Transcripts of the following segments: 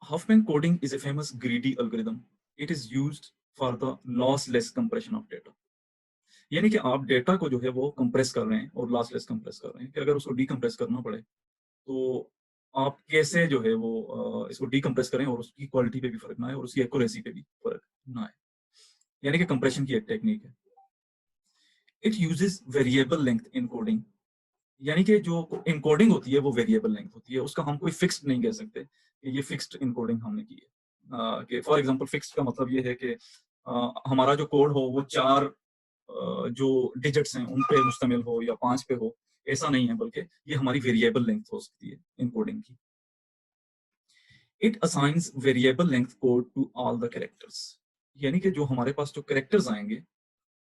Huffman coding is a famous greedy algorithm. It is used for the lossless compression of data. यानी कि आप data को जो है वो कंप्रेस कर रहे हैं और लॉसलेस कंप्रेस कर रहे हैं कि अगर उसको डीकंप्रेस करना पड़े तो आप कैसे जो है वो इसको डीकंप्रेस करें और उसकी क्वालिटी पे भी फर्क ना आए और उसकी एक्यूरेसी पे भी फर्क ना आए, यानी कि कंप्रेशन की एक टेक्निक है। It uses variable length encoding, यानी कि जो इनकोडिंग होती है वो वेरिएबल लेंथ होती है, उसका हम कोई फिक्स्ड नहीं कह सकते कि ये फिक्स्ड इनकोडिंग हमने की है। कि फॉर एग्जांपल फिक्स्ड का मतलब ये है कि हमारा जो कोड हो वो 4 जो डिजिट्स हैं उन पे मुश्तमिल हो या 5 पे हो, ऐसा नहीं है, बल्कि ये हमारी वेरिएबल लेंथ हो सकती है इनकोडिंग की। It assigns variable length code to all the characters, यानी कि जो हमारे पास जो कैरेक्टर्स आएंगे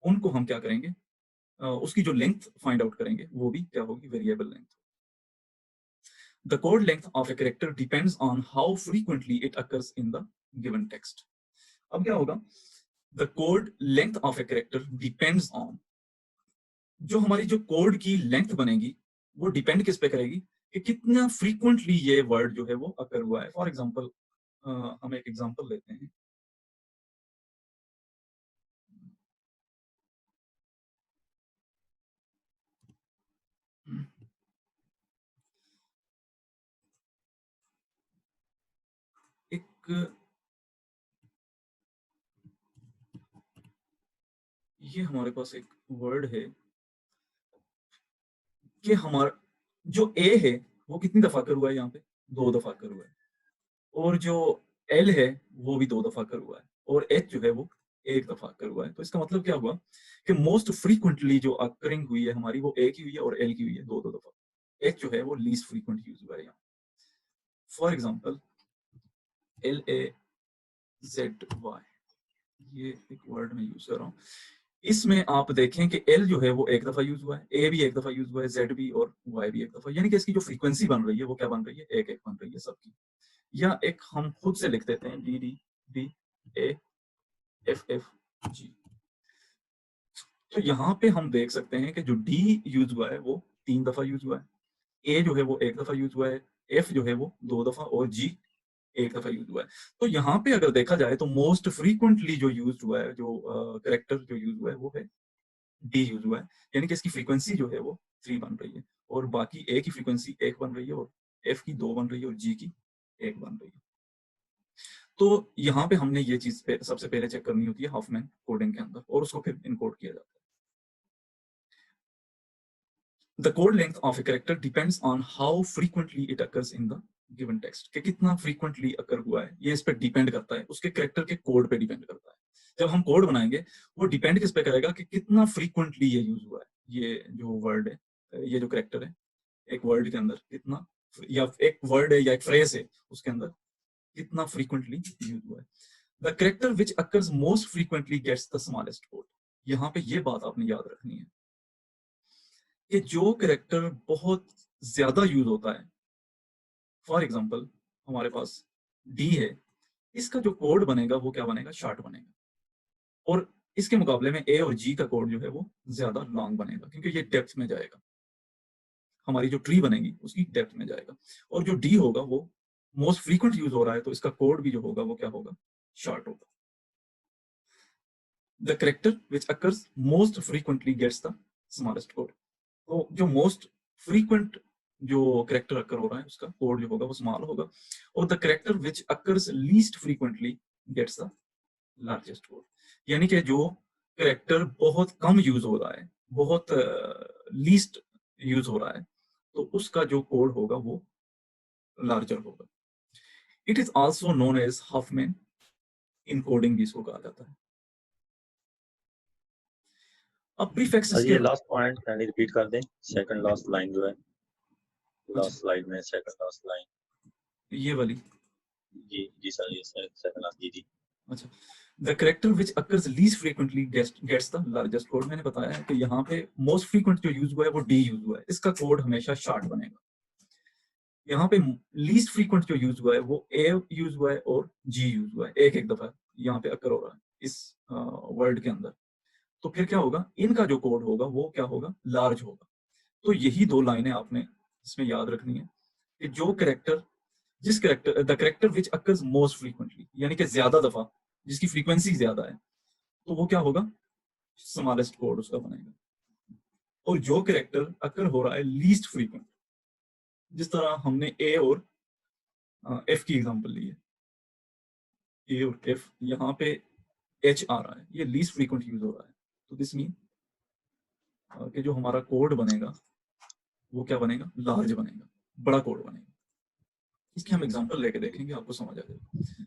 उनको हम क्या करेंगे, उसकी जो लेंथ फाइंड आउट करेंगे वो भी क्या होगी, variable length. The code length of a character depends on how frequently it occurs in the given text. अब क्या होगा, the code length of a character depends on, जो हमारी जो कोड की लेंथ बनेगी वो डिपेंड किस पे करेगी कि कितना फ्रीक्वेंटली ये वर्ड जो है वो अकर हुआ है। फॉर एग्जांपल हम एक एग्जांपल लेते हैं। एक ये हमारे पास एक वर्ड है कि हमारा जो ए है वो कितनी दफा कर हुआ है, यहाँ पे 2 दफा कर हुआ है, और जो एल है वो भी 2 दफा कर हुआ है, और एच जो है वो 1 दफा कर हुआ है। तो इसका मतलब क्या हुआ कि मोस्ट फ्रीक्वेंटली जो अकरिंग हुई है हमारी वो ए की हुई है और एल की हुई है 2-2 दफा। एच जो है वो लीस्ट फ्रीक्वेंट यूज हुआ है यहाँ। फॉर एग्जाम्पल LAZY, ये एक वर्ड में यूज कर रहा हूँ। इसमें आप देखें कि एल जो है वो 1 दफा यूज हुआ है, ए भी 1 दफा यूज हुआ है, जेड भी और वाई भी 1 दफा, यानी कि इसकी जो फ्रीक्वेंसी बन रही है वो क्या बन रही है, 1-1 बन रही है सबकी। या एक हम खुद से लिख देते हैं DDDAFFG। तो यहाँ पे हम देख सकते हैं कि जो डी यूज हुआ है वो 3 दफा यूज हुआ है, ए जो है वो 1 दफा यूज हुआ है, एफ जो है वो 2 दफा और जी 1 दफा यूज हुआ है। तो यहाँ पे अगर देखा जाए तो मोस्ट फ्रीक्वेंटली जो यूज हुआ है, जो करेक्टर जो यूज हुआ है वो है डी यूज हुआ है, यानी कि इसकी फ्रीक्वेंसी जो है वो 3 बन रही है, और बाकी ए की फ्रीक्वेंसी 1 बन रही है, और एफ की 2 बन रही है, और जी की 1 बन रही है। तो यहाँ पे हमने ये चीज पे सबसे पहले चेक करनी होती है हॉफमैन कोडिंग के अंदर, और उसको फिर इनकोड किया जाता है। The code length of a character depends on how frequently it occurs in the given text, कि कितना frequently occur हुआ है, ये इस पे डिपेंड करता है, उसके कैरेक्टर के कोड पे डिपेंड करता है। जब हम कोड बनाएंगे वो डिपेंड किस पे करेगा कि कितना फ्रीक्वेंटली ये यूज हुआ है, ये जो वर्ड है, ये जो कैरेक्टर है एक वर्ड के अंदर कितना, या एक वर्ड है या एक फ्रेज है उसके अंदर कितना फ्रीक्वेंटली यूज हुआ है। The character which occurs most frequently gets the smallest code. यहाँ पे ये बात आपने याद रखनी है कि जो कैरेक्टर बहुत ज्यादा यूज होता है, फॉर एग्जांपल हमारे पास डी है, इसका जो कोड बनेगा वो क्या बनेगा, शॉर्ट बनेगा, और इसके मुकाबले में ए और जी का कोड जो है वो ज्यादा लॉन्ग बनेगा, क्योंकि ये डेप्थ में जाएगा, हमारी जो ट्री बनेगी उसकी डेप्थ में जाएगा। और जो डी होगा वो मोस्ट फ्रीक्वेंट यूज हो रहा है, तो इसका कोड भी जो होगा वो क्या होगा, शॉर्ट होगा। The character which occurs most frequently gets the smallest code. तो जो मोस्ट फ्रीक्वेंट जो करेक्टर अकर हो रहा है उसका कोड जो होगा वो स्मॉल होगा, और the character which occurs least frequently gets the largest code, यानी कि जो करेक्टर बहुत कम यूज हो रहा है, बहुत लीस्ट यूज हो रहा है, तो उसका जो कोड होगा वो लार्जर होगा। It is also known as Huffman encoding भी इसको कहा जाता है। अब प्रीफिक्स ये लास्ट पॉइंट यानी रिपीट कर दें, सेकंड लास्ट लाइन जो है लास्ट स्लाइड में, सेकंड लास्ट लाइन ये वाली, जी सर, ये सेकंड लास्ट जी। अच्छा, the character which occurs least frequently gets the largest code. मैंने बताया है कि यहाँ पे मोस्ट फ्रीक्वेंट जो यूज हुआ है वो डी यूज हुआ है, इसका कोड हमेशा शॉर्ट बनेगा। यहाँ पे लीस्ट फ्रीक्वेंट जो यूज हुआ है वो ए यूज हुआ है और जी यूज हुआ है, एक एक दफा यहाँ पे अकर हो रहा है इस वर्ड के अंदर। तो फिर क्या होगा, इनका जो कोड होगा वो क्या होगा, लार्ज होगा। तो यही 2 लाइनें आपने इसमें याद रखनी है कि जो करेक्टर जिस character the character which occurs most frequently, यानी कि ज्यादा दफा जिसकी फ्रीक्वेंसी ज्यादा है, तो वो क्या होगा, स्मॉलेस्ट कोड उसका बनेगा। और जो करेक्टर अकर हो रहा है लीस्ट फ्रीक्वेंट, जिस तरह हमने ए और एफ की एग्जांपल ली है, ए और एफ, यहाँ पे एच आ रहा है, ये लीस्ट फ्रीक्वेंट यूज हो रहा है, तो दिस मीन कि जो हमारा कोड बनेगा वो क्या बनेगा, लार्ज बनेगा, बड़ा कोड बनेगा। इसके हम एग्जांपल लेके देखेंगे, आपको समझ आ जाएगा।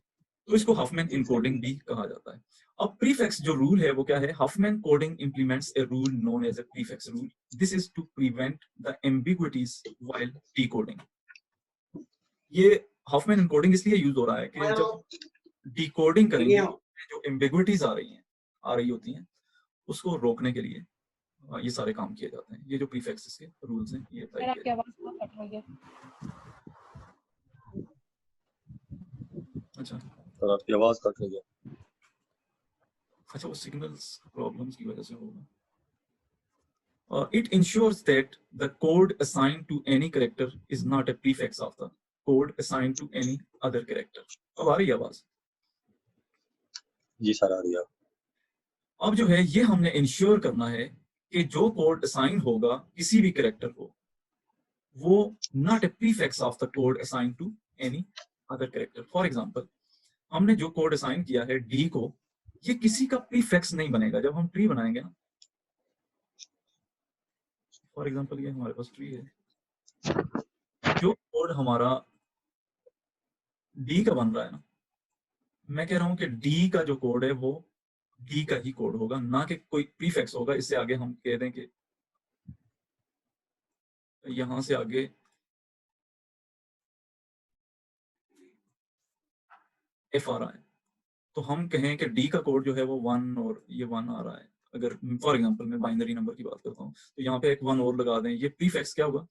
तो इसको हफमैन इनकोडिंग भी कहा जाता है। अब प्रीफिक्स जो रूल है वो क्या है, Huffman coding implements a rule known as a prefix rule. This is to prevent the ambiguities while decoding. ये हफमैन इनकोडिंग इसलिए यूज हो रहा है कि जब डिकोडिंग करेंगे जो एम्बिग्विटीज आ रही होती हैं, उसको रोकने के लिए ये सारे काम किए जाते हैं। ये जो प्रीफिक्स के रूल्स हैं ये अप्लाई किए जाते हैं। कट रही है। अच्छा सर आपकी आवाज कट रही है। अच्छा, वो सिग्नल्स प्रॉब्लम्स की वजह से होगा। It ensures that the code assigned to any character is not a prefix of the code assigned to any other character. अब आ रही है आवाज? जी सर आ रही है। अब जो है ये हमने इंश्योर करना है कि जो कोड असाइन होगा किसी भी कैरेक्टर को, वो not a prefix of the code assign to any other character. For example, हमने जो कोड असाइन किया है डी को, ये किसी का प्रीफिक्स नहीं बनेगा। जब हम ट्री बनाएंगे ना, फॉर एग्जांपल ये हमारे पास ट्री है, जो कोड हमारा डी का बन रहा है ना, मैं कह रहा हूं कि डी का जो कोड है वो डी का ही कोड होगा, ना कि कोई प्रीफिक्स होगा। इससे आगे हम कह दें कि यहां से आगे एफ आ रहा है, तो हम कहें कि डी का कोड जो है वो 1 और ये 1 आ रहा है। अगर फॉर एग्जांपल मैं बाइनरी नंबर की बात करता हूँ, तो यहाँ पे एक 1 और लगा दें। ये प्रीफिक्स क्या होगा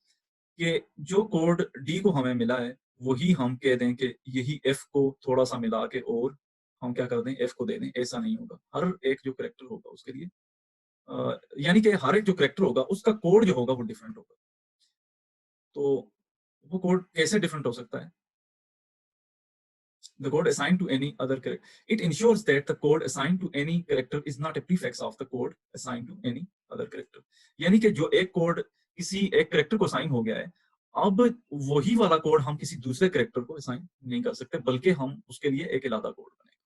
कि जो कोड डी को हमें मिला है वही हम कह दें कि यही एफ को थोड़ा सा मिला के और हम क्या कर दें, एफ को दे दें। ऐसा नहीं होगा। हर एक जो करेक्टर होगा उसके लिए यानी कि हर एक जो करेक्टर होगा उसका कोड जो होगा वो डिफरेंट होगा। तो वो कोड कैसे डिफरेंट हो सकता है? The code assigned to any other character, it ensures that the code assigned to any character is not a prefix of the code assigned to any other character. यानी कि जो एक कोड किसी एक करेक्टर को असाइन हो गया है, अब वही वाला कोड हम किसी दूसरे करेक्टर को असाइन नहीं कर सकते, बल्कि हम उसके लिए एक अलग कोड बनेगा।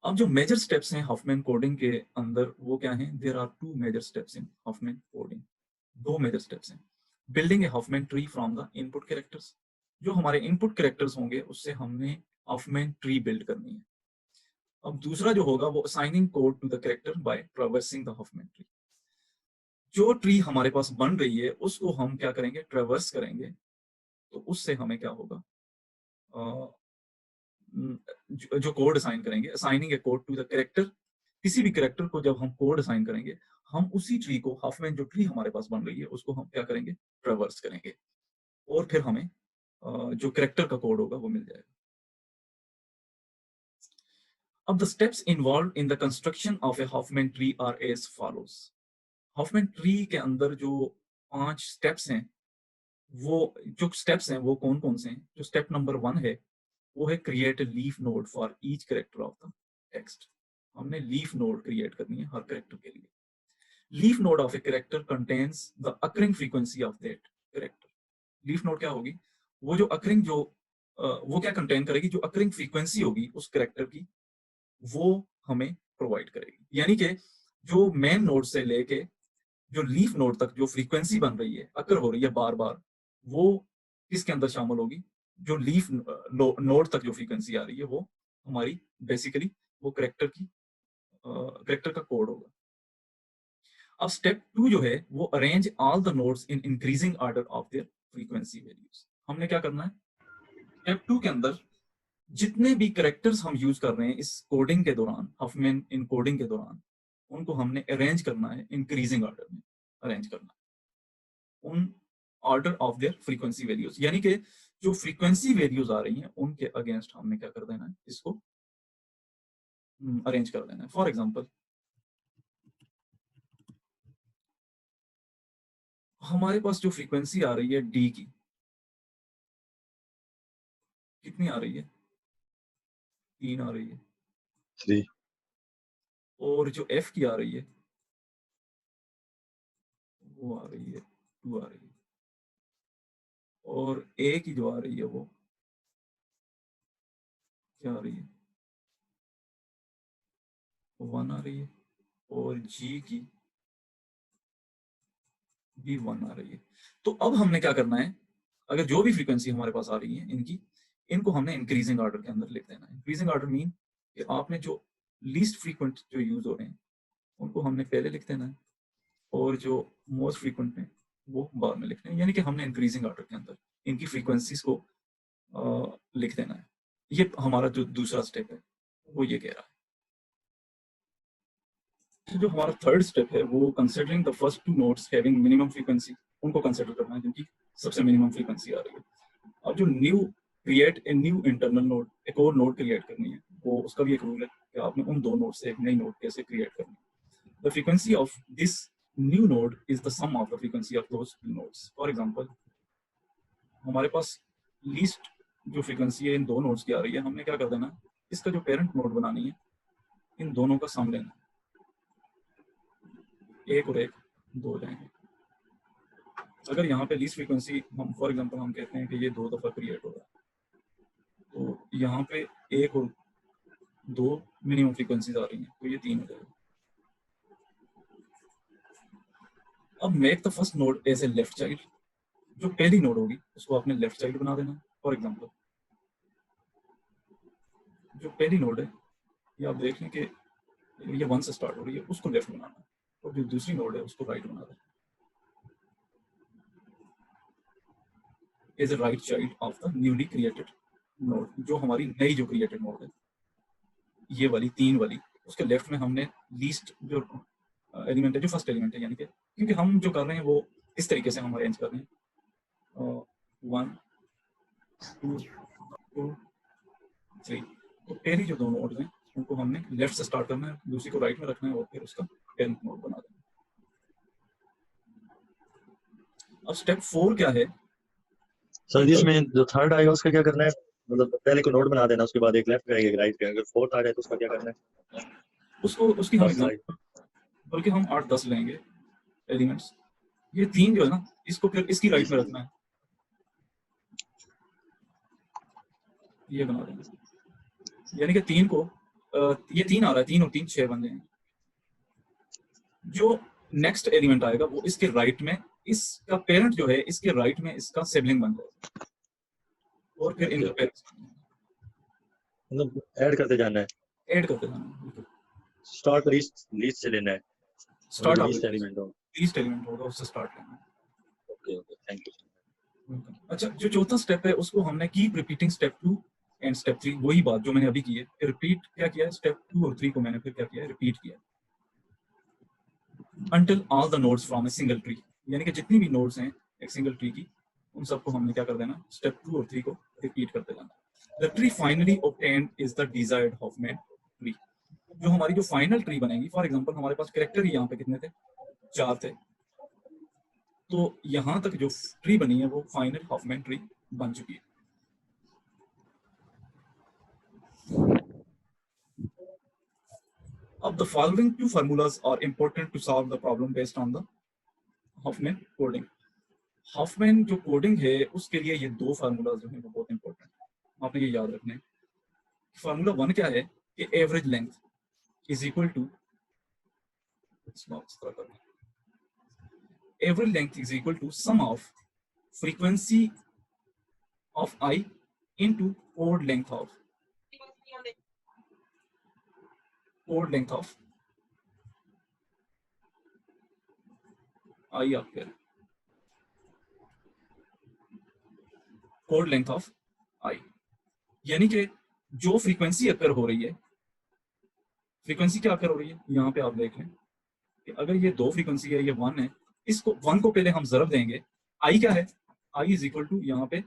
अब जो मेजर स्टेप्स हैं हफमैन कोडिंग के अंदर वो क्या हैं? There are 2 major steps in Huffman coding. 2 major steps हैं। Building a Huffman tree from the input characters, जो हमारे इनपुट कैरेक्टर्स होंगे उससे हमने हफमैन ट्री बिल्ड करनी है। अब दूसरा जो होगा वो assigning code to the character by traversing the Huffman tree. जो ट्री हमारे पास बन रही है उसको हम क्या करेंगे, ट्रैवर्स करेंगे। तो उससे हमें क्या होगा, जो कोड असाइन करेंगे, assigning a code to the character, किसी भी कैरेक्टर को जब हम कोड असाइन करेंगे, हम उसी ट्री को, हफमैन जो ट्री हमारे पास बन रही है उसको हम क्या करेंगे, ट्रैवर्स करेंगे, और फिर हमें जो कैरेक्टर का कोड होगा वो मिल जाएगा। अब the steps involve in the construction of a Huffman tree are as follows. Huffman tree के अंदर जो 5 स्टेप्स हैं, वो कौन कौन से हैं? जो स्टेप नंबर 1 है वो है create a leaf node for each character of the text. हमने लीफ नोड क्रिएट करनी है हर कैरेक्टर के लिए। Leaf node of a character contains the occurring frequency of that character. Leaf node क्या होगी? वो जो अकरिंग जो वो क्या कंटेन करेगी? जो अकरिंग फ्रीक्वेंसी होगी उस कैरेक्टर की, वो हमें प्रोवाइड करेगी। यानी कि जो मेन नोड से लेके जो लीफ नोड तक जो फ्रीक्वेंसी बन रही है, अकर हो रही है बार बार, वो किसके अंदर शामिल होगी? जो लीफ नोड तक जो फ्रीक्वेंसी आ रही है वो हमारी बेसिकली वो करेक्टर का कोड होगा। अब स्टेप 2 जो है वो arrange all the nodes in increasing order of their frequency values. हमने क्या करना है स्टेप 2 के अंदर? जितने भी करेक्टर्स हम यूज कर रहे हैं इस कोडिंग के दौरान, हफमैन इन कोडिंग के दौरान, उनको हमने अरेंज करना है, इंक्रीजिंग ऑर्डर में अरेंज करना है, उन order of their frequency values. यानी कि जो फ्रीक्वेंसी वैल्यूज आ रही हैं उनके अगेंस्ट हमने क्या कर देना है, इसको अरेंज कर देना है। फॉर एग्जांपल, हमारे पास जो फ्रीक्वेंसी आ रही है डी की, कितनी आ रही है? 3 आ रही है। 3। और जो एफ की आ रही है वो आ रही है 2 आ रही है। और ए की जो आ रही है वो क्या आ रही है? 1 आ रही है। और जी की भी 1 आ रही है। तो अब हमने क्या करना है, अगर जो भी फ्रीक्वेंसी हमारे पास आ रही है इनको हमने इंक्रीजिंग ऑर्डर के अंदर लिख देना है। इंक्रीजिंग ऑर्डर मीन कि आपने जो लीस्ट फ्रीक्वेंट जो यूज हो रहे हैं उनको हमने पहले लिख देना है, और जो मोस्ट फ्रीक्वेंट हैं वो बाद में लिखना है। यानी कि हमने इंक्रीजिंग ऑर्डर के अंदर इनकी फ्रीक्वेंसीज को लिख देना है। ये हमारा जो दूसरा स्टेप है वो ये कह रहा है। तो जो हमारा थर्ड स्टेप है वो considering the first 2 nodes having minimum frequency, उनको कंसिडर करना है जिनकी सबसे मिनिमम फ्रीक्वेंसी आ रही है। अब जो create a new internal node, एक और नोड क्रिएट करनी है, वो उसका भी एक रूल है कि आपने उन 2 नोड से एक नई नोड कैसे क्रिएट करनी है। The frequency of this new node is the sum of the frequency of those 2 nodes. For example, हमारे पास लीस्ट जो फ्रीक्वेंसी है इन 2 नोड्स की आ रही है, हमने क्या कर देना, इसका जो पेरेंट नोड बनानी है इन दोनों का सम लेना, एक और एक 2 जाएंगे। अगर यहाँ पे लीस्ट फ्रीक्वेंसी हम फॉर एग्जांपल हम कहते हैं कि ये 2 दफा क्रिएट हो रहा है, तो यहाँ पे एक और 2 मिनिमम फ्रीक्वेंसीज आ रही हैं, तो ये 3 हो जाएगा। अब make the first node as a left child, जो पहली नोड होगी उसको आपने लेफ्ट चाइल्ड बना देना। फॉर एग्जांपल, जो पहली नोड है ये आप देख लें कि ये 1 से स्टार्ट हो रही है, उसको लेफ्ट बनाना है, और जो दूसरी नोड है उसको राइट बना देना as a right child of the newly created node. जो हमारी नई जो क्रिएटेड नोड है ये वाली 3 वाली, उसके लेफ्ट में हमने लीस्ट जो एलिमेंट है, जो फर्स्ट एलिमेंट है, यानी कि क्योंकि हम जो कर रहे हैं वो इस तरीके से हम अरेंज कर रहे हैं 1 2 2 3। तो पहली जो 2 नोड हैं उनको हमने लेफ्ट से स्टार्ट करना है, दूसरी को राइट में रखना है, और फिर उसका टेंथ नोड बना देना। अब स्टेप 4 क्या है? सर इसमें जो थर्ड आएगा उसका क्या करना है? मतलब पहले को नोड बना देना, उसके बाद एक लेफ्ट करेंगे एक राइट करेंगे, अगर फोर्थ आ जाए तो उसका क्या करना है? उसको उसकी हम फर्स्ट राइट। एग्जांपल, बल्कि हम 8-10 लेंगे एलिमेंट्स। ये 3 जो है ना, इसको फिर इसकी राइट में रखना है, ये बना देना। यानी कि 3 को ये 3 आ रहा है, 3 और 3 6 बन जाएंगे। जो नेक्स्ट एलिमेंट आएगा वो इसके राइट में, इसका पेरेंट जो है इसके राइट में इसका सिबलिंग बन जाएगा, और फिर इनका पेरेंट्स मतलब ऐड करते जाना है, ऐड करते जाना। स्टार्ट लीस्ट लीस्ट से लेना है, स्टार्ट आप लीस्ट एलिमेंट हो। लीस्ट एलिमेंट होगा उससे स्टार्ट करना है। Okay okay, thank you. अच्छा, जो चौथा स्टेप है उसको हमने keep repeating step 2 and step 3, वही बात जो मैंने अभी की है, रिपीट क्या किया है, स्टेप 2 और 3 को मैंने फिर क्या किया है, रिपीट किया until all the nodes from a single tree। यानी कि जितनी भी नोड्स हैं एक सिंगल ट्री की, उन सबको हमने क्या कर देना, स्टेप 2 और 3 को रिपीट करते जाना। The tree finally obtained is the desired Hoffman tree. जो हमारी जो फाइनल ट्री बनेगी, फॉर एग्जांपल हमारे पास कैरेक्टर ही यहाँ पे कितने थे, 4 थे, तो यहाँ तक जो ट्री बनी है वो फाइनल हॉफमैन ट्री बन चुकी है। अब the following 2 formulas are important to solve the problem based on the Hoffman coding। Hoffman जो कोडिंग है उसके लिए ये 2 फार्मूलाज जो हैं वो बहुत इंपॉर्टेंट है, आपने ये याद रखना है। फार्मूला 1 क्या है कि average length is equal to, average length is equal to sum of frequency of i into code length of i, आप कह रहे कोड लेंथ ऑफ आई। यानी कि जो फ्रीक्वेंसी अकर हो रही है, फ्रीक्वेंसी क्या अकर हो रही है, यहाँ पे आप देख लें कि अगर ये 2 फ्रीक्वेंसी है, ये 1 है, इसको 1 को पहले हम जरब देंगे, आई क्या है, आई इज इक्वल टू यहाँ पे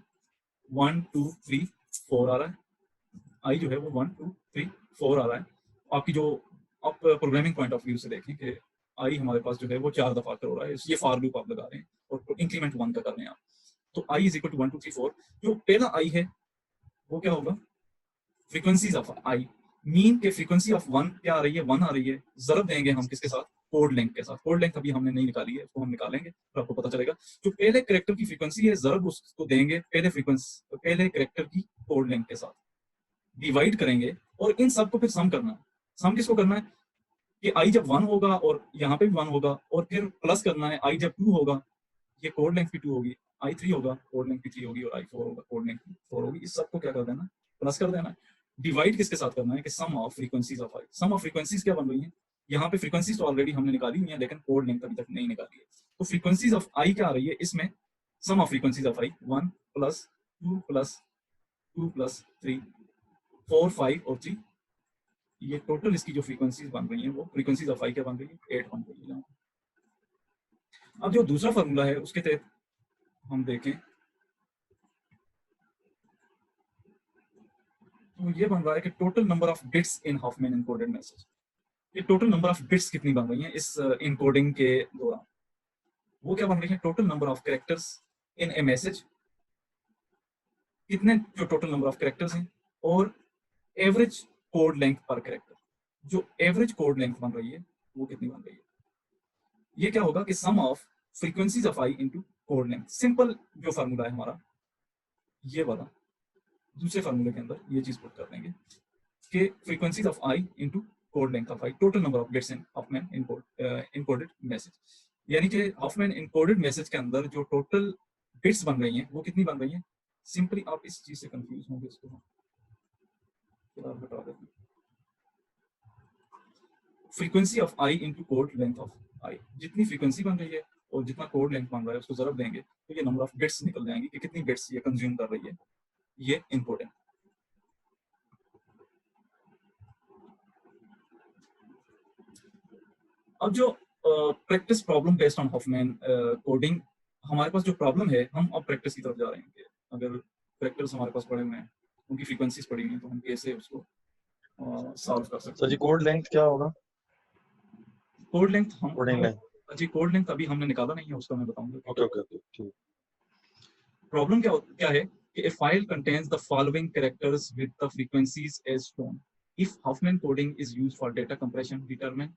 1 2 3 4 आ रहा है, आई जो है वो 1 2 3 4 आ रहा है। आपकी जो आप प्रोग्रामिंग पॉइंट ऑफ व्यू से देखें कि आई हमारे पास जो है वो 4 दफा कर हो रहा है, ये फॉर लूप आप लगा रहे हैं और इंक्रीमेंट 1 का कर रहे हैं आप, तो आई इज इक्वल टू 1 2 3 4। जो पहला आई है वो क्या होगा, फ्रीक्वेंसीज ऑफ आई, मीन के फ्रीक्वेंसी ऑफ 1 क्या आ रही है, 1 आ रही है, जरूर देंगे हम किसके साथ, कोड लेंथ के साथ। कोड लेंथ अभी हमने नहीं निकाली है, उसको हम निकालेंगे तो आपको पता चलेगा। जो पहले करेक्टर की फ्रीक्वेंसी है जरूर उसको देंगे पहले करेक्टर की कोड लेंथ के साथ, डिवाइड करेंगे और इन सबको फिर सम करना है। सम किसको करना है कि आई जब 1 होगा और यहाँ पे भी 1 होगा, और फिर प्लस करना है आई जब 2 होगा, ये कोड लेंथ भी 2 होगी, आई 3 होगा कोड लेंथ भी 3 होगी, और आई 4 होगा कोड लेंथ भी 4 होगी। इस सबको क्या कर देना, प्लस कर देना है। डिवाइड किसके साथ करना है कि sum of frequencies of i. Sum of frequencies क्या बन रही है, यहाँ पे फ्रीक्वेंसीज तो ऑलरेडी हमने निकाली हुई है, लेकिन कोड लेंथ अभी तक नहीं निकाली है। तो फ्रीक्वेंसीज ऑफ आई क्या आ रही है इसमें, sum of frequencies of i 1 plus 2 plus 2 plus 3 4 5 और 3, ये टोटल इसकी जो फ्रीक्वेंसीज बन रही हैं वो फ्रीक्वेंसीज ऑफ आई क्या बन रही है 8 बन रही है यहाँ। अब जो दूसरा फार्मूला है उसके तहत हम देखें तो ये बन रहा है कि total number of bits in Huffman encoded message, ये टोटल नंबर ऑफ बिट्स कितनी बन रही हैं इस इनकोडिंग के दौरान, वो क्या बन रही है, total number of characters in A message, कितने जो टोटल नंबर ऑफ कैरेक्टर्स हैं, और एवरेज कोड लेंथ पर कैरेक्टर, जो एवरेज कोड लेंथ बन रही है वो कितनी बन रही है। ये क्या होगा कि sum of frequencies of i into code length. Simple जो फार्मूला है हमारा ये वाला, दूसरे फार्मूले के अंदर ये चीज पुट कर देंगे कि frequencies of i into code length of i, total number of bits in Huffman encoded message, यानी कि हॉफमैन इनकोडेड मैसेज के अंदर जो टोटल बिट्स बन रही हैं वो कितनी बन रही हैं। सिंपली आप इस चीज से कंफ्यूज होंगे, इसको हम बता देते हैं। Frequency of i into code length of i, जितनी फ्रीक्वेंसी बन रही है और जितना कोड लेंथ बन रहा है उसको जरूर देंगे तो ये नंबर ऑफ बिट्स निकल जाएंगे कि कितनी बिट्स ये कंज्यूम कर रही है, ये इंपॉर्टेंट। अब जो practice problem based on Huffman coding, हमारे पास जो प्रॉब्लम है हम अब प्रैक्टिस की तरफ जा रहे हैं। अगर करेक्टर्स हमारे पास पड़े हुए हैं, उनकी फ्रीक्वेंसीज पड़ी हुई हैं, तो हम कैसे उसको सॉल्व कर सकते हैं। सर जी कोड लेंथ क्या होगा, कोड लेंथ हम कोडिंग लेंथ, जी कोड लेंथ अभी हमने निकाला नहीं है, उसका मैं बताऊंगा। ओके ओके ओके ठीक। प्रॉब्लम क्या है कि a file contains the following characters with the frequencies as shown. If Huffman coding is used for data compression, determine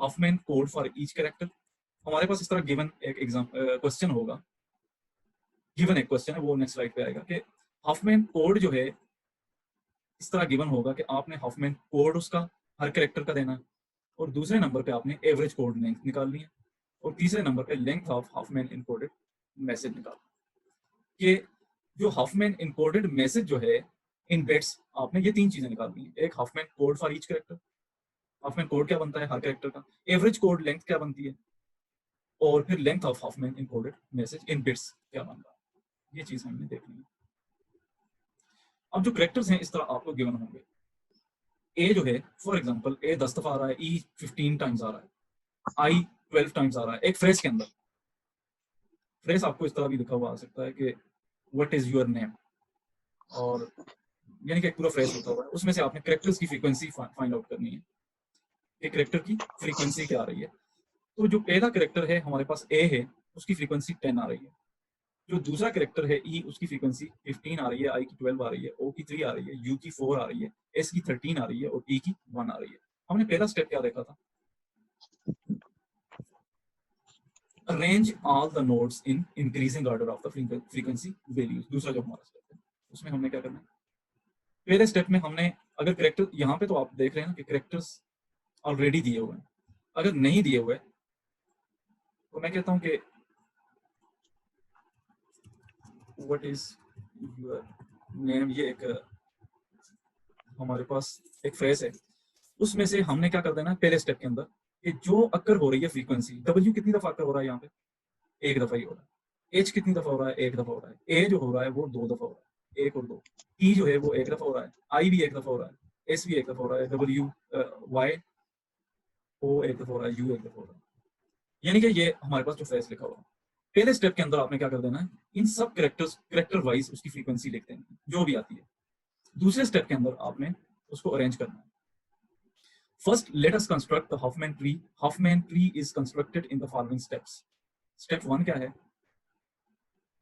Huffman code for each character. हमारे पास इस तरह गिवन एक एग्जाम क्वेश्चन होगा, given एक क्वेश्चन है वो नेक्स्ट स्लाइड पे आएगा कि हॉफमैन कोड जो है इस तरह गिवन होगा कि आपने हॉफमैन कोड उसका हर कैरेक्टर का देना है, और दूसरे नंबर पे आपने एवरेज कोड लेंथ निकालनी है, और तीसरे नंबर पे length of Huffman encoded message निकालना। कि जो हॉफमैन इनकोडेड मैसेज जो है इन बिट्स, आपने ये 3 चीजें निकालनी है। एक Huffman code for each character, Huffman code क्या बनता है हर कैरेक्टर का, एवरेज कोड लेंथ क्या बनती है, और फिर length of Huffman encoded message in bits क्या बन रहा है, ये चीज हमने देखनी है। अब जो कैरेक्टर्स हैं इस तरह आपको गिवन होंगे, ए जो है फॉर एग्जांपल ए 10 दफा आ रहा है, ई 15 टाइम्स आ रहा है, आई 12 टाइम्स आ रहा है। एक फ्रेज के अंदर फ्रेज आपको इस तरह भी लिखा हुआ आ सकता है कि व्हाट इज योर नेम, और यानी कि एक पूरा फ्रेज होता हुआ है, उसमें से आपने कैरेक्टर्स की फ्रीक्वेंसी फाइंड आउट करनी है कि कैरेक्टर की फ्रीक्वेंसी क्या आ रही है। तो जो पहला कैरेक्टर है हमारे पास ए है, उसकी फ्रीक्वेंसी 10 आ रही है। जो दूसरा कैरेक्टर है ई, उसकी फ्रीक्वेंसी 15 आ रही है, आई की 12 आ रही है, ओ की 3 आ रही है, यू की 4 आ रही है, एस की 13 आ रही है, और टी की 1 आ रही है। हमने पहला स्टेप क्या देखा था, arrange all the nodes in increasing order of the frequency values. दूसरा जो हमारा स्टेप है उसमें हमने क्या करना है, पहले स्टेप में हमने अगर कैरेक्टर, यहाँ पे तो आप देख रहे हैं ना कि कैरेक्टर्स ऑलरेडी दिए हुए हैं, अगर नहीं दिए हुए तो मैं कहता हूं कि व्हाट इज योर नेम, ये एक हमारे पास एक फ्रेज है, उसमें से हमने क्या कर देना है पहले स्टेप के अंदर कि जो अक्कर हो रही है फ्रीक्वेंसी, डब्ल्यू कितनी दफा अक्कर हो रहा है यहाँ पे, एक दफा ही हो रहा है। एच कितनी दफा हो रहा है, एक दफा हो रहा है। ए जो हो रहा है वो 2 दफा हो रहा है, 1 और 2। ई जो है वो 1 दफा हो रहा है, आई भी 1 दफा हो रहा है, एस भी 1 दफा हो रहा है, डब्ल्यू वाई ओ 1 दफा हो रहा है, यू 1 दफा हो रहा है। यानी कि ये हमारे पास जो फ्रेज लिखा हुआ है, पहले स्टेप के अंदर आपने क्या कर देना है, इन सब कैरेक्टर वाइज उसकी फ्रीक्वेंसी लिखते हैं जो भी आती है। दूसरे स्टेप के अंदर आपने उसको अरेंज करना है। First, let us construct the Huffman tree. Huffman tree is constructed in the following steps. Step 1 क्या है?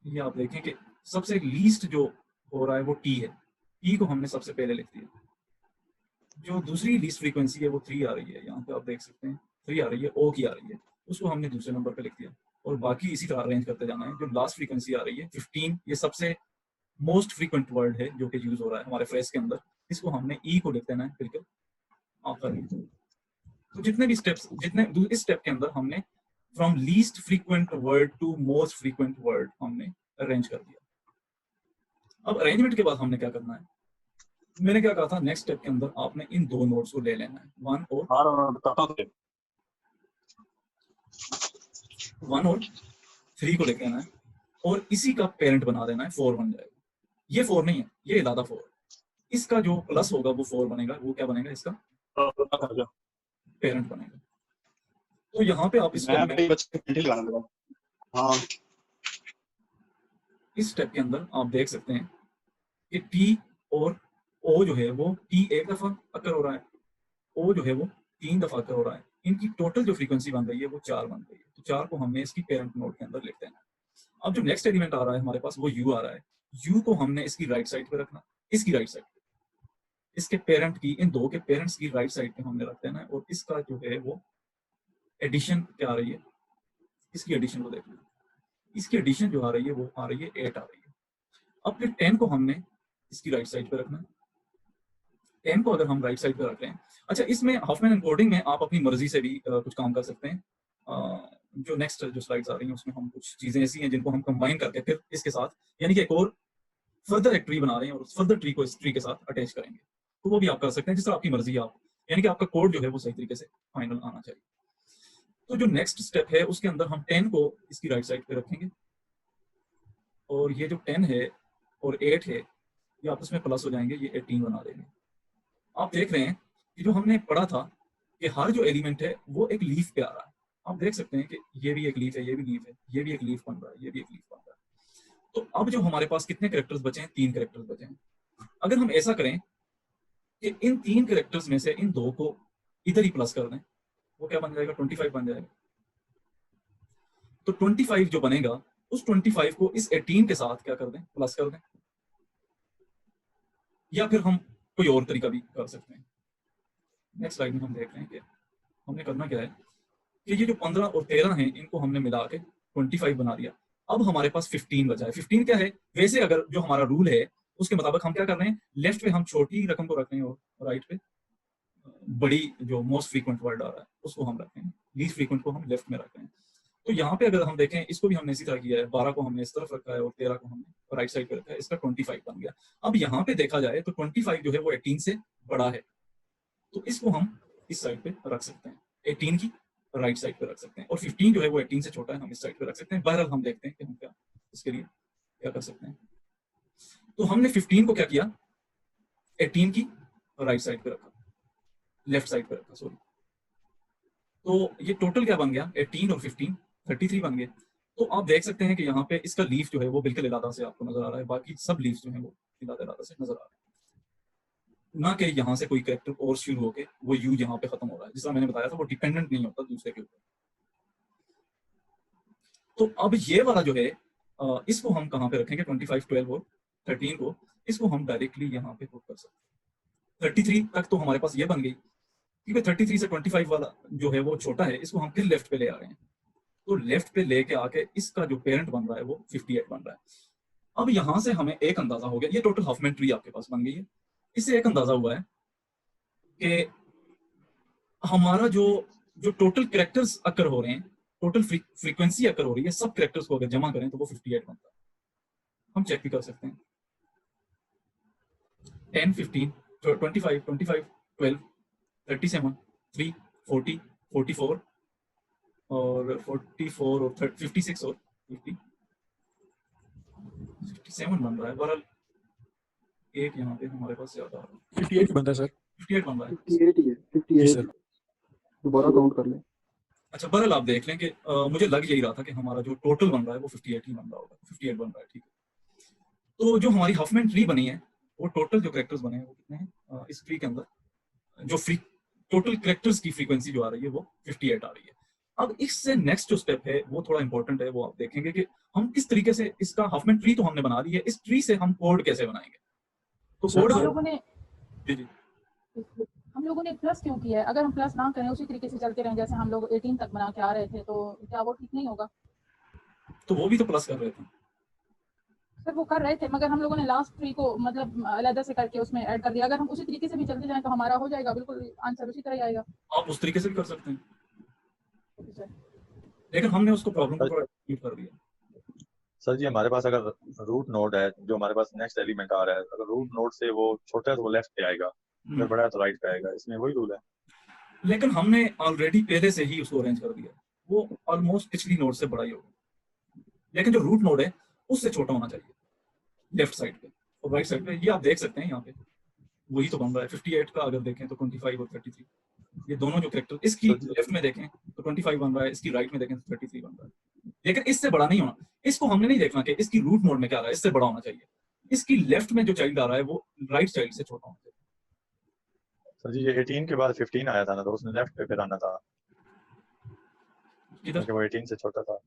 ये आप देखें कि सबसे लीस्ट जो हो रहा है वो T है. T को हमने सबसे पहले लिख दिया. जो दूसरी लीस्ट फ्रीक्वेंसी है वो 3 आ रही है, यहाँ पे आप देख सकते हैं 3 आ रही है, O की आ रही है, उसको हमने दूसरे नंबर पे लिख दिया. और बाकी इसी तरह अरेंज करते जाना है. जो लास्ट फ्रीक्वेंसी आ रही है 15, ये सबसे मोस्ट फ्रीक्वेंट वर्ड है जो कि यूज हो रहा है हमारे फ्रेज के अंदर, इसको हमने ई को लिख देना है बिल्कुल आखिर में. तो जितने भी स्टेप्स, जितने इस स्टेप के अंदर हमने from least frequent word to most frequent word हमने अरेंज कर दिया. अब अरेंजमेंट के बाद हमने क्या करना है, मैंने क्या कहा था, नेक्स्ट स्टेप के अंदर आपने इन दो नोड्स को ले लेना है, 1 और 3 को लेके आना है और इसी का पेरेंट बना देना है, 4 बन जाएगा. ये 4 नहीं है, ये इलादा 4. इसका जो प्लस होगा वो 4 बनेगा, वो क्या बनेगा, इसका पेरेंट बनेगा. तो यहाँ पे आप इस स्टेप के अंदर आप देख सकते हैं कि T और O जो है वो T एक दफा अकर हो रहा है, O जो है वो 3 दफा अकर हो रहा है. इनकी टोटल जो फ्रीक्वेंसी बन रही है वो 4 बन रही है. तो 4 को हमने इसकी पेरेंट नोड के अंदर लिख देना है. अब जो नेक्स्ट एलिमेंट आ रहा है हमारे पास वो U आ रहा है. U को हमने इसकी राइट साइड पे रखना, इसकी राइट साइड पे, इसके पेरेंट की, इन दो के पेरेंट्स की राइट साइड पे हमने रख देना है. और इसका जो है वो एडिशन क्या आ रही है, इसकी एडिशन को देख लो. इसकी एडिशन जो आ रही है वो आ रही है 8 आ रही है. अब फिर 10 को हमने इसकी राइट साइड पे रखना है. 10 को अगर हम राइट साइड पे रख रहे हैं, अच्छा इसमें हफमैन एन्कोडिंग में आप अपनी मर्जी से भी कुछ काम कर सकते हैं. जो नेक्स्ट जो स्लाइड्स आ रही हैं उसमें हम कुछ चीजें ऐसी हैं जिनको हम कंबाइन करके फिर इसके साथ, यानी कि एक और फर्दर एक ट्री बना रहे हैं और उस फर्दर ट्री को इस ट्री के साथ अटैच करेंगे. तो वो भी आप कर सकते हैं जिस तरह आपकी मर्जी है, आप यानी कि आपका कोड जो है वो सही तरीके से फाइनल आना चाहिए. तो जो नेक्स्ट स्टेप है उसके अंदर हम 10 को इसकी राइट साइड पे रखेंगे और ये जो 10 है और 8 है ये आपस में प्लस हो जाएंगे, ये 18 बना देंगे. आप देख रहे हैं कि जो हमने पढ़ा था कि हर जो एलिमेंट है वो एक लीफ पे आ रहा है. आप देख सकते हैं कि ये भी एक लीफ है, ये भी लीफ है, ये भी एक लीफ बन रहा है, ये भी एक लीफ बन रहा है. तो अब जो हमारे पास कितने कैरेक्टर्स बचे हैं, 3 कैरेक्टर्स बचे हैं. अगर हम ऐसा करें कि इन 3 कैरेक्टर्स में से इन 2 को इधर ही प्लस कर दें, वो क्या बन जाएगा, 25 बन जाएगा. तो 25 जो बनेगा उस 25 को इस 18 के साथ क्या कर दें, प्लस कर दें. या फिर हम कोई और तरीका भी कर सकते हैं. नेक्स्ट स्लाइड में हम देख रहे हैं कि हमने करना क्या है कि ये जो 15 और 13 हैं इनको हमने मिला के 25 बना दिया. अब हमारे पास 15 बचा है. 15 क्या है, वैसे अगर जो हमारा रूल है उसके मुताबिक हम क्या कर रहे हैं, लेफ्ट पे हम छोटी रकम को रख रहे हैं और राइट पे बड़ी जो मोस्ट फ्रीक्वेंट वर्ड आ रहा है उसको हम रख रहे हैं, लीस्ट फ्रीक्वेंट को हम लेफ्ट में रख रहे हैं. तो यहाँ पे अगर हम देखें इसको भी हमने इसी तरह किया है, 12 को हमने इस तरफ रखा है और 13 को हमने राइट साइड पे रखा है, इसका 25 बन गया. अब यहाँ पे देखा जाए तो 25 जो है वो 18 से बड़ा है, तो इसको हम इस साइड पे रख सकते हैं, 18 की राइट साइड पे रख सकते हैं. और 15 जो है वो 18 से छोटा है, हम इस साइड पे रख सकते हैं. बहरहाल हम देखते हैं कि हम क्या इसके लिए क्या कर सकते हैं. तो हमने 15 को क्या किया, 18 की राइट साइड पे रखा, लेफ्ट साइड पे रखा, सॉरी. तो ये टोटल क्या बन गया, 18 और 15 33 बन गए. तो आप देख सकते हैं कि यहाँ पे इसका लीफ जो है वो बिल्कुल इलादा से आपको नजर आ रहा है, बाकी सब लीफ जो है वो इलादा से नजर आ रहे हैं, ना कि यहाँ से कोई कैरेक्टर और शुरू होके वो यू यहाँ पे खत्म हो रहा है. जिस मैंने बताया था वो डिपेंडेंट नहीं होता दूसरे के ऊपर. तो अब ये वाला जो है इसको हम कहाँ पे रखेंगे, 25, 12 और 13 को, इसको हम डायरेक्टली यहाँ पे पुट कर सकते हैं. 33 तक तो हमारे पास ये बन गई, क्योंकि 33 से 25 वाला जो है वो छोटा है, इसको हम फिर लेफ्ट पे ले आ रहे हैं. तो लेफ्ट पे लेके आके इसका जो पेरेंट बन रहा है वो 58 बन रहा है. अब यहां से हमें एक अंदाजा हो गया, ये टोटल हफमैन ट्री आपके पास बन गई है. इससे एक अंदाजा हुआ है कि हमारा जो जो टोटल कैरेक्टर्स अकर हो रहे हैं, टोटल फ्रीक्वेंसी अकर हो रही है, सब कैरेक्टर्स को अगर जमा करें तो वो 58 बनता है. हम चेक भी कर सकते हैं, 10, 15, 25, 25, 12, 37, 3, 40, 44 और 44 और 56 और 50, 57 बन रहा है. बहरहाल एक यहाँ पे हमारे पास ज्यादा 58 बनता है सर. 58 बन रहा है. 58 ही है, 58 सर. दोबारा काउंट कर लें. अच्छा बहरहाल आप देख लें कि मुझे लग यही रहा था कि हमारा जो टोटल बन रहा है वो 58 ही बन रहा होगा. 58 बन रहा है, ठीक है. तो जो हमारी हफमैन ट्री बनी है वो टोटल जो कैरेक्टर्स बने हैं वो कितने हैं इस ट्री के अंदर, जो टोटल कैरेक्टर्स की फ्रीक्वेंसी जो आ रही है वो 58 आ रही है। अब इससे नेक्स्ट जो स्टेप है वो थोड़ा इंपॉर्टेंट है, वो आप देखेंगे कि हम किस तरीके से इसका हाफमैन ट्री तो हमने बना ली है, इस ट्री से हम कोड कैसे बनाएंगे। तो कोड हम लोगों ने जी जी हम लोगों ने प्लस क्यों किया है? अगर हम प्लस ना करें, उसी तरीके से चलते रहें जैसे हम लोग 18 तक बना के आ रहे थे, तो क्या वो ठीक नहीं होगा? तो वो भी तो प्लस कर रहे थे सर वो कर रहे थे, मगर हम लोगों ने लास्ट ट्री को मतलब अलग से करके उसमें ऐड कर दिया। अगर हम उसी तरीके से भी चलते जाएं तो हमारा हो जाएगा, बिल्कुल आंसर उसी तरह ही आएगा। आप उस तरीके से भी कर सकते हैं, सर लेकिन हमने उसको प्रॉब्लम को थोड़ा ट्रीट कर दिया। सर जी हमारे पास अगर रूट नोड है, जो हमारे पास नेक्स्ट एलिमेंट आ रहा है, अगर रूट नोड से वो छोटा है तो वो लेफ्ट पे आएगा, अगर बड़ा है तो राइट पे आएगा, इसमें वही रूल है। लेकिन हमने ऑलरेडी पहले से ही उसको अरेंज कर दिया, वो ऑलमोस्ट पिछली नोड से बड़ा ही होगा, लेकिन जो रूट नोड है उससे छोटा होना चाहिए लेफ्ट साइड पे और राइट साइड पे। ये आप देख सकते हैं यहाँ पे वही तो बन रहा है 58 का, अगर देखें तो 25 और 33, ये दोनों जो कैरेक्टर इसकी लेफ्ट में देखें तो 25 बन रहा है, इसकी राइट में देखें तो 33 बन रहा है। लेकिन इससे बड़ा नहीं होना, इसको हमने नहीं देखना कि इसकी रूट नोड में क्या आ रहा है, इससे बड़ा होना चाहिए। इसकी लेफ्ट में जो चाइल्ड आ रहा है वो राइट चाइल्ड से छोटा होना चाहिए। सर जी ये 18 के बाद 15 आया था ना, तो उसने लेफ्ट पे फिर आना था, इधर क्योंकि वो 18 से छोटा था।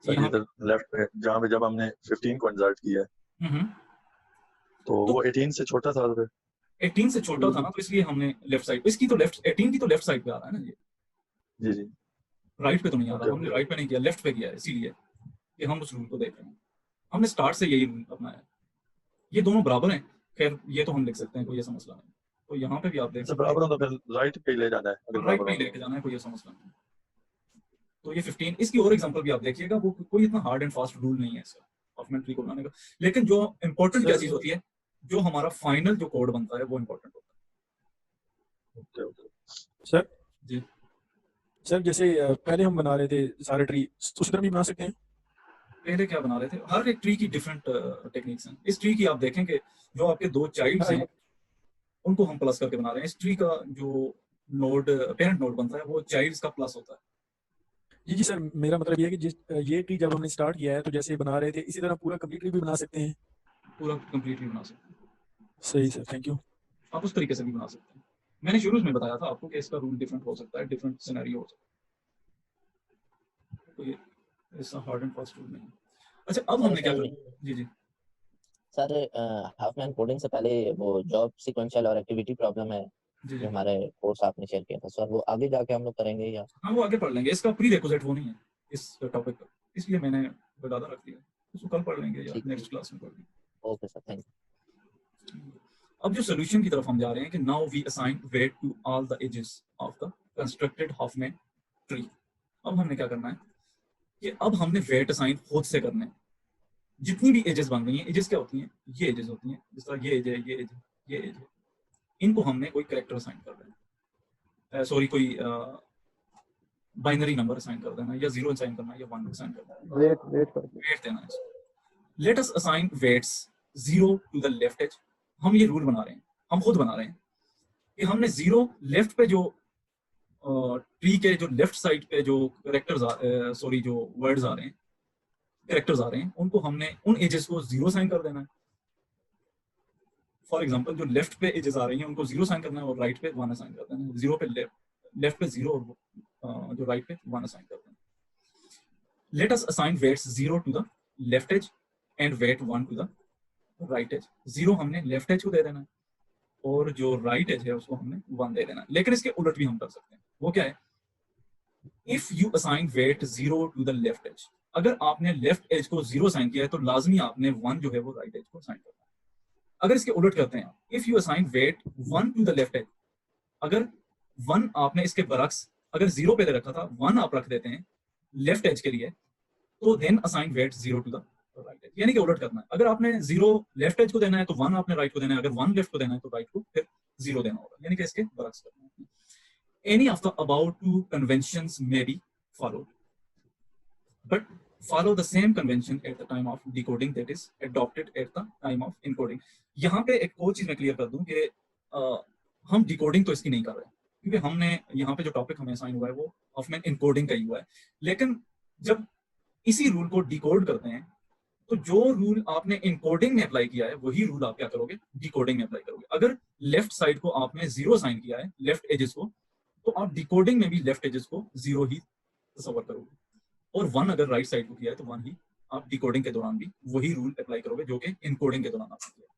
सर जी यहाँ इधर लेफ्ट पे जहाँ पे जब हमने 15 को इंसर्ट किया है, तो वो 18 से छोटा था, तो 18 से छोटा था ना, तो इसलिए हमने लेफ्ट साइड, इसकी तो लेफ्ट 18 की तो लेफ्ट साइड पे आ रहा है ना, ये जी जी राइट पे तो नहीं आ रहा। हमने राइट पे नहीं किया, लेफ्ट पे किया है, इसीलिए कि हम उस रूल को देख रहे हैं। हमने स्टार्ट से यही रूल अपनाया है। ये दोनों बराबर हैं, खैर ये तो हम लिख सकते हैं, कोई ऐसा मसला नहीं। तो यहाँ पे भी आप देख सर सकते बराबर हो तो फिर राइट पे ही ले जाना है, अगर हैं, राइट बराबर पे ही हो लेके जाना है, कोई ऐसा मसला नहीं। तो ये 15, इसकी और एग्जांपल भी आप देखिएगा, वो कोई इतना हार्ड एंड फास्ट रूल नहीं है इसका हाफमैन ट्री को बनाने का। लेकिन जो इंपॉर्टेंट क्या चीज होती है, जो हमारा फाइनल जो कोड बनता है वो इंपॉर्टेंट होता ओके ओके। सर है। जी सर जैसे पहले हम बना रहे थे सारे ट्री, उसी तरह भी बना सकते हैं? पहले क्या बना रहे थे, हर एक ट्री की डिफरेंट टेक्निक्स हैं। इस ट्री की आप देखेंगे जो आपके दो चाइल्ड्स हैं उनको हम प्लस करके बना रहे हैं। इस ट्री का जो नोड पेरेंट नोड बनता है वो चाइल्ड्स का प्लस होता है। जी जी सर, मेरा मतलब ये है कि जिस ये ट्री जब हमने स्टार्ट किया है तो जैसे बना रहे थे इसी तरह पूरा कंप्लीटली भी बना सकते हैं? पूरा कंप्लीटली बना सकते हैं। सही सर, थैंक यू। आप उस तरीके से भी बना सकते हैं। मैंने शुरू में बताया था आपको कि इसका रूल डिफरेंट हो सकता है, डिफरेंट सिनेरियो हो सकता है, तो ये ऐसा हार्ड एंड फास्ट रूल नहीं। अच्छा अब हमने क्या किया, जी जी सर हाफमैन कोडिंग से पहले वो जॉब सीक्वेंशियल और एक्टिविटी प्रॉब्लम है जी जो हमारे कोर्स आपने शेयर किया था सर, वो आगे जाके हम लोग करेंगे या? हाँ वो आगे पढ़ लेंगे, इसका प्री रिक्विजिट वो नहीं है इस टॉपिक का, इसलिए मैंने बता रख दिया, उसको कल पढ़ लेंगे या नेक्स्ट क्लास में पढ़ लेंगे। Okay sir, thank you. अब जो सोल्यूशन की तरफ हम जा रहे हैं कि now we assign weight to all the edges of the constructed Huffman tree. अब हमने क्या करना है कि अब हमने वेट असाइन खुद से करने हैं। जितनी भी एजेस बन रही हैं, एजेस क्या होती हैं, ये एजेस होती हैं, जिस तरह ये एज है, ये एज है, ये एज है, इनको हमने कोई कैरेक्टर असाइन कर देना है, सॉरी कोई बाइनरी नंबर असाइन कर देना है, या 0 असाइन करना है या 1 असाइन करना है, वेट देना है। Let us assign weights 0 to the left edge. हम ये रूल बना रहे हैं, हम खुद बना रहे हैं कि हमने 0 लेफ्ट पे जो ट्री के जो लेफ्ट साइड पे जो कैरेक्टर्स सॉरी जो वर्ड्स आ रहे हैं, कैरेक्टर्स आ रहे हैं, उनको हमने उन एजेस को 0 साइन कर देना है। फॉर एग्जांपल जो लेफ्ट पे एजेस आ रही हैं उनको 0 साइन करना है और राइट पे 1 असाइन कर देना है। 0 पे लेफ्ट पे 0 और जो राइट पे 1 असाइन कर देना है। Let us assign weights 0 to the left edge and weight 1 to the right edge. 0 हमने लेफ्ट एज को दे देना है और जो राइट एज है उसको हमने 1 दे देना है। लेकिन इसके उलट भी हम कर सकते हैं, वो क्या है, if you assign weight 0 to the left edge, अगर आपने लेफ्ट एज को 0 साइन किया है तो लाजमी आपने 1 जो है वो राइट एज को साइन करना है। अगर इसके उलट करते हैं, if you assign weight 1 to the left edge, अगर 1 आपने इसके बरक्स अगर 0 पे दे रखा था, 1 आप रख देते हैं लेफ्ट एज के लिए, तो then assign weight 0 to the right edge, यानी कि उलट करना है। अगर आपने 0 लेफ्ट एज को देना है तो 1 आपने राइट को देना है, अगर 1 लेफ्ट को देना है तो राइट को फिर 0 देना होगा, यानी कि इसके बरक्स करना है। Any of the above two conventions may be followed, but follow the same convention at the time of decoding, that is adopted at the time of encoding. यहाँ पे एक और चीज मैं क्लियर कर दूं कि हम डिकोडिंग तो इसकी नहीं कर रहे हैं, क्योंकि हमने यहाँ पे जो टॉपिक हमें असाइन हुआ है वो हाफमैन इनकोडिंग का ही हुआ है। लेकिन जब इसी रूल को डिकोड करते हैं तो जो रूल आपने इनकोडिंग में अप्लाई किया है वही रूल आप क्या करोगे, डिकोडिंग में अप्लाई करोगे। अगर लेफ्ट साइड को आपने 0 साइन किया है, लेफ्ट एजेस को, तो आप डिकोडिंग में भी लेफ्ट एजेस को 0 ही तस्वर करोगे, और 1 अगर राइट साइड को किया है तो 1 ही आप डिकोडिंग के दौरान भी वही रूल अप्लाई करोगे जो कि इनकोडिंग के दौरान आपने किया।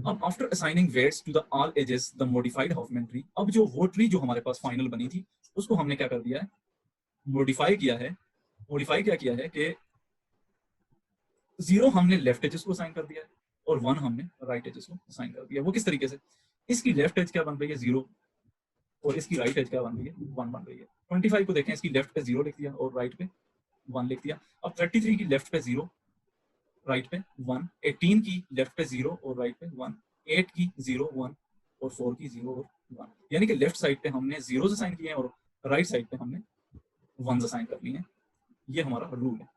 अब after assigning weights to the all edges the modified Huffman tree, अब जो वो ट्री जो हमारे पास फाइनल बनी थी उसको हमने क्या कर दिया है, मॉडिफाई किया है। मॉडिफाई क्या किया है कि 0 हमने लेफ्ट एजेस को असाइन कर दिया है और 1 हमने राइट एजेस को असाइन कर दिया। वो किस तरीके से, इसकी लेफ्ट एज क्या बन रही है 0 और इसकी राइट एज क्या बन रही है 1 बन रही है। 25 को देखें, इसकी लेफ्ट पे 0 लिख दिया और राइट पे 1 लिख दिया। अब 33 की लेफ्ट पे 0 राइट पे 1, 18 की लेफ्ट पे 0 और राइट पे 1, 8 की 0 1 और 4 की 0 और 1, यानी कि लेफ्ट साइड पे हमने 0 असाइन किए हैं और राइट साइड पे हमने 1 असाइन कर लिए हैं। ये हमारा रूल है।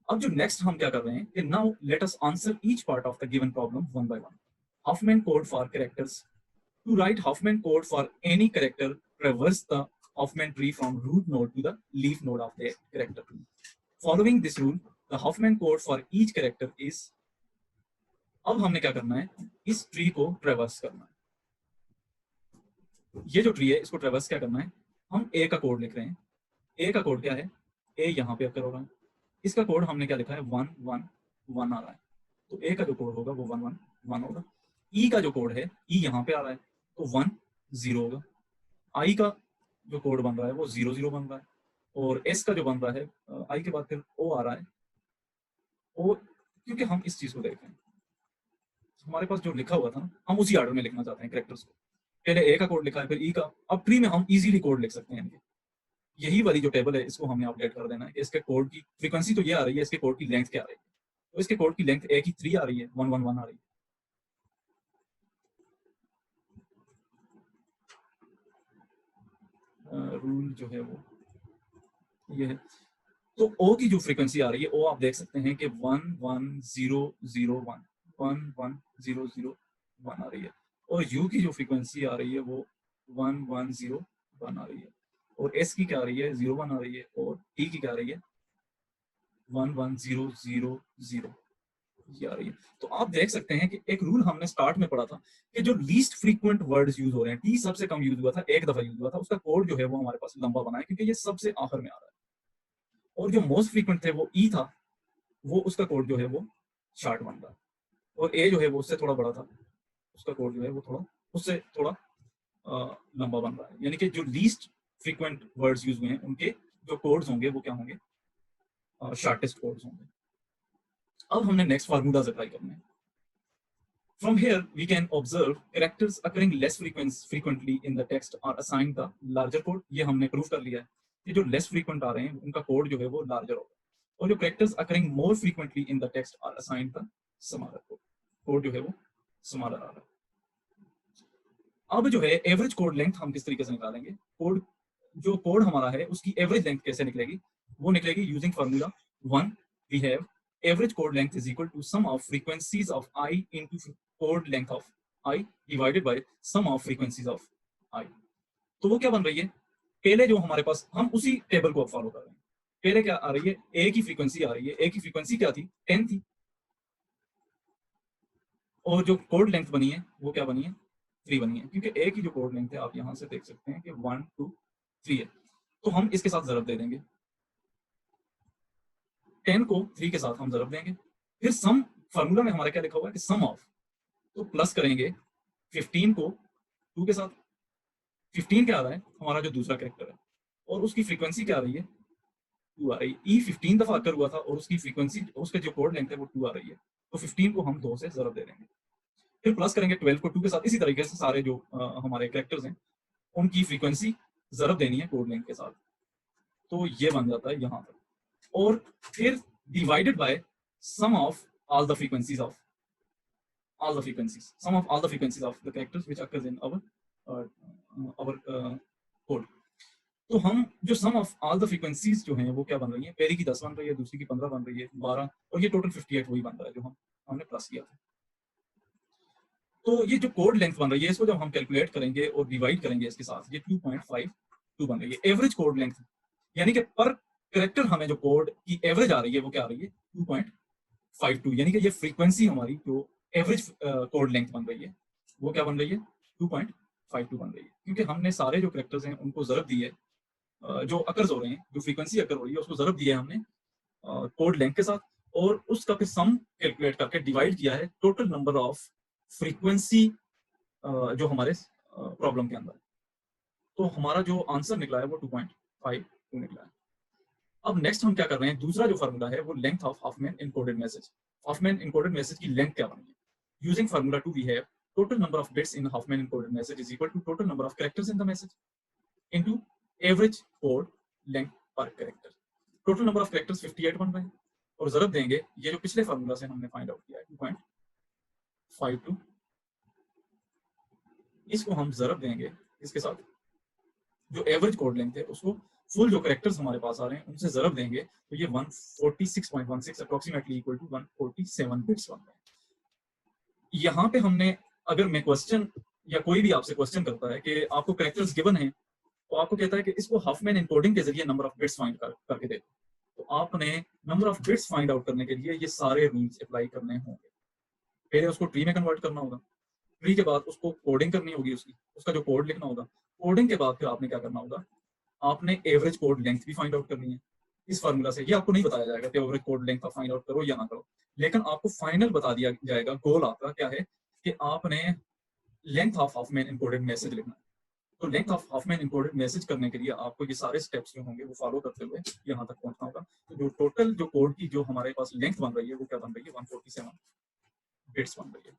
अब जो नेक्स्ट हम क्या कर रहे हैं कि now let us answer each part of the given problem one by one. Huffman code for characters. To write Huffman code for any character, traverse the Huffman tree from root node to the leaf node of the character. Following this rule, the Huffman code for each character is. अब हमने क्या करना है, इस tree को ट्रेवर्स करना है। ये जो ट्री है इसको ट्रेवर्स क्या करना है, हम ए का कोड लिख रहे हैं। ए का कोड क्या है, ए यहाँ पे अकर हो रहा है, इसका कोड हमने क्या लिखा है 1 1 1 आ रहा है, तो ए का जो कोड होगा वो 1 1 1 होगा। ई का जो कोड है ई यहाँ पे आ रहा है तो 1 0 होगा। आई का जो कोड बन रहा है वो 0 0 बन रहा है, और एस का जो बन रहा है आई के बाद फिर ओ आ रहा है। ओ क्योंकि हम इस चीज को देख रहे हैं, हमारे पास जो लिखा हुआ था ना हम उसी ऑर्डर में लिखना चाहते हैं कैरेक्टर्स को। पहले ए का कोड लिखा है फिर ई का। अब ट्री में हम इजीली कोड लिख सकते हैं। यही वाली जो टेबल है इसको हमने अपडेट कर देना है। इसके कोड की फ्रीक्वेंसी तो ये आ रही है, इसके कोड की लेंथ क्या आ रही है, तो इसके कोड की लेंथ ए की 3 आ रही है, 1 1 1 आ रही है। रूल जो है वो ये है। तो ओ की जो फ्रीक्वेंसी आ रही है, ओ आप देख सकते हैं कि 1 1 0 0 1 1 1 0 0 1 आ रही है, और यू की जो फ्रीक्वेंसी आ रही है वो 1 1 0 1 आ रही है, और एस की क्या आ रही है 0 1 आ रही है, और टी की क्या आ रही है 1 1 0 0 0 ये आ रही है। तो आप देख सकते हैं कि एक रूल हमने स्टार्ट में पढ़ा था कि जो लीस्ट फ्रीक्वेंट वर्ड्स यूज हो रहे हैं, टी सबसे कम यूज हुआ था, एक दफा यूज हुआ था, उसका कोड जो है वो हमारे पास लंबा बना है क्योंकि ये सबसे आखिर में आ रहा है। और जो मोस्ट फ्रीक्वेंट थे वो ई था, वो उसका कोड जो है वो शार्ट बन रहा है, और ए जो है वो उससे थोड़ा बड़ा था, उसका कोड जो है वो थोड़ा उससे थोड़ा लंबा बन रहा है। यानी कि जो लीस्ट फ्रीक्वेंट वर्ड्स यूज हुए हैं उनके जो कोड्स होंगे वो क्या होंगे, शॉर्टेस्ट कोड्स होंगे। अब हमने नेक्स्ट फार्मूलाज अप्लाई करने हैं। From here we can observe characters occurring less frequently in the text are assigned the larger code. ये हमने प्रूव कर लिया है कि जो लेस फ्रीक्वेंट आ रहे हैं उनका कोड जो है वो लार्जर होगा, और जो characters occurring more frequently in the text are assigned the smaller code. Code जो है वो स्मॉलर आ रहा है। अब जो है एवरेज कोड लेंथ हम किस तरीके से निकालेंगे, कोड जो कोड हमारा है उसकी एवरेज लेंथ कैसे निकलेगी, वो निकलेगी using formula 1 we have average code length is equal to sum of frequencies of I into code length of I divided by sum of frequencies of I। तो वो क्या बन रही है, पहले जो हमारे पास हम उसी टेबल को अब फॉलो कर रहे हैं। पहले क्या आ रही है, ए की फ्रीक्वेंसी आ रही है, ए की फ्रीक्वेंसी क्या थी 10 थी, और जो कोड लेंथ बनी है वो क्या बनी है 3 बनी है, क्योंकि ए की जो कोड लेंथ है आप यहां से देख सकते हैं कि 1 2 3 है, तो हम इसके साथ ज़रब दे देंगे, 10 को 3 के साथ हम ज़रब देंगे। फिर सम फार्मूला में हमारा क्या लिखा हुआ है कि सम ऑफ, तो प्लस करेंगे 15 को 2 के साथ। 15 क्या आ रहा है हमारा जो दूसरा कैरेक्टर है, और उसकी फ्रीक्वेंसी क्या आ रही है 2 आ रही है। ई 15 दफा आकर हुआ था और उसकी फ्रीक्वेंसी उसके जो कोड लेंथ है वो 2 आ रही है, तो 15 को हम 2 से ज़रब दे देंगे। फिर प्लस करेंगे 12 को 2 के साथ। इसी तरीके से सारे जो हमारे कैरेक्टर्स हैं उनकी फ्रीक्वेंसी ज़रब देनी है कोड लेंथ के साथ, तो ये बन जाता है यहाँ तक। और फिर divided by sum of all the frequencies of all the frequencies, sum of all the frequencies of the characters which occurs in our code। तो हम जो sum of all the frequencies जो हैं वो क्या बन रही है, पहली की 10 बन रही है, दूसरी की 15 बन रही है, 12, और ये टोटल 58 वही बन रहा है जो हमने प्लस किया था। तो ये जो कोड लेंथ बन रही है इसको जब हम कैलकुलेट करेंगे और डिवाइड करेंगे इसके साथ, ये 2.52 बन रही है एवरेज कोड लेंथ, यानी कि पर कैरेक्टर हमें जो कोड की एवरेज आ रही है वो क्या आ रही है 2.52, यानी कि ये फ्रीक्वेंसी हमारी जो एवरेज कोड लेंथ बन रही है वो क्या बन रही है 2.52 बन रही है, क्योंकि हमने सारे जो करेक्टर्स हैं उनको ज़रब दी है, जो अकर्स हो रहे हैं, जो फ्रीक्वेंसी अकर हो रही है उसको ज़रब दिया है हमने कोड लेंथ के साथ, और उसका फिर सम कैलकुलेट करके डिवाइड किया है टोटल नंबर ऑफ फ्रीक्वेंसी जो हमारे प्रॉब्लम के अंदर है। तो हमारा जो आंसर निकला है वो 2.52 निकला है। अब नेक्स्ट हम क्या कर रहे हैं, दूसरा जो फार्मूला है वो length of Huffman encoded message. Huffman encoded message की लेंथ क्या बनी है? Using formula 2 we have total number of bits in a Huffman encoded message is equal to total number of characters in the message into average code length per character. Total number of characters 58 बन रहे हैं, और ज़रब देंगे ये जो पिछले formula से हमने फाइंड आउट किया है 2.52, इसको हम ज़रब देंगे इसके साथ जो एवरेज कोड लेंथ है उसको फुल जो कैरेक्टर्स हमारे पास आ रहे हैं उनसे ज़रब देंगे, तो ये 146.16 अप्रोक्सीमेटली इक्वल टू 147 बिट्स बन रहे हैं। यहाँ पे हमने, अगर मैं क्वेश्चन या कोई भी आपसे क्वेश्चन करता है कि आपको कैरेक्टर्स गिवन हैं, तो आपको कहता है कि इसको हाफमैन एनकोडिंग के जरिए नंबर ऑफ बिट्स फाइंड करके दे, तो आपने number of bits find out करने के लिए ये सारे रूल्स अप्लाई करने होंगे। पहले उसको ट्री में कन्वर्ट करना होगा, ट्री के बाद उसको कोडिंग करनी होगी, उसका जो कोड लिखना होगा, कोडिंग के बाद फिर आपने क्या करना होगा, आपने एवरेज कोड लेंथ भी फाइंड आउट करनी है इस फार्मूला से। ये आपको नहीं बताया जाएगा कि average code length find out करो या ना करो, लेकिन आपको फाइनल बता दिया जाएगा, गोल आपका क्या है कि आपने length of Hopman encoded message लिखना है। तो length of Hopman encoded message करने के लिए आपको ये सारे स्टेप्स जो होंगे वो फॉलो करते हुए यहाँ तक पहुंचना होगा। तो जो टोटल जो कोड की जो हमारे पास लेंथ बन रही है वो क्या बन रही है, 147 बिट्स बन रही है।